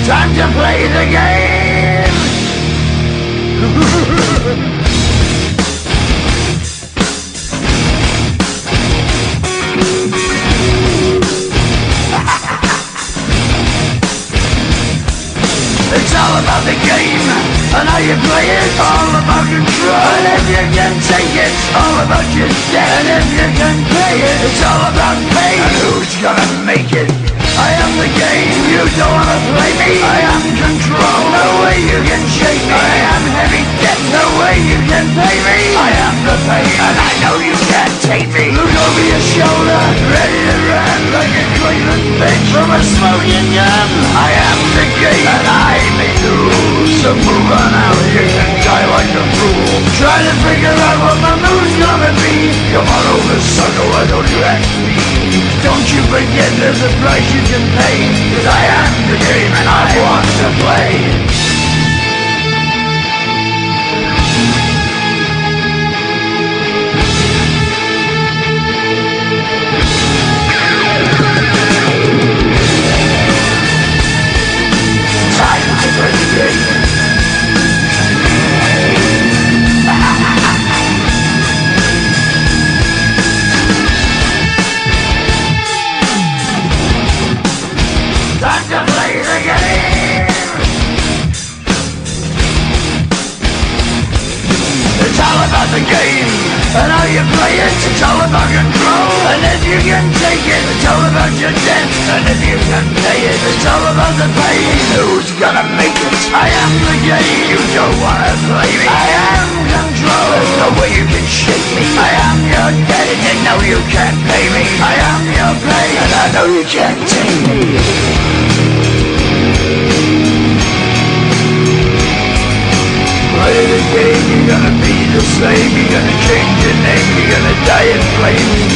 Time to play the game. It's all about the game and how you play it. All about control, and if you can take it, all about your debt. And if you can pay it, it's all about pain. And who's gonna make it? I am the game, you don't wanna play me. I am control, no way you can shake me. I am heavy debt, no way you can pay me. I am the pain, and I know you can't take me. Look over your shoulder, ready to run like a Cleveland bitch from a smoking gun. I am the game, and I may lose. So move on out, you can die like a fool. Try to figure out what my move's gonna be. Come on over, sucker, why don't you ask me? Don't you forget there's a price you can pay, 'cause I am the game and I want to play. Time to play the game. Time to play the game. It's all about the game and how you play it. It's all about control, and if you can take it, it's all about your debt. And if you can pay it, it's all about the pain. Who's gonna make it? I am the game, you don't wanna play me. I am control, there's no way you can shake me. I am your debt, and you know you can't pay me. I am your pain, and I know you can't take me. Play the game, you're gonna be the same. You're gonna change your name, you're gonna die in flames.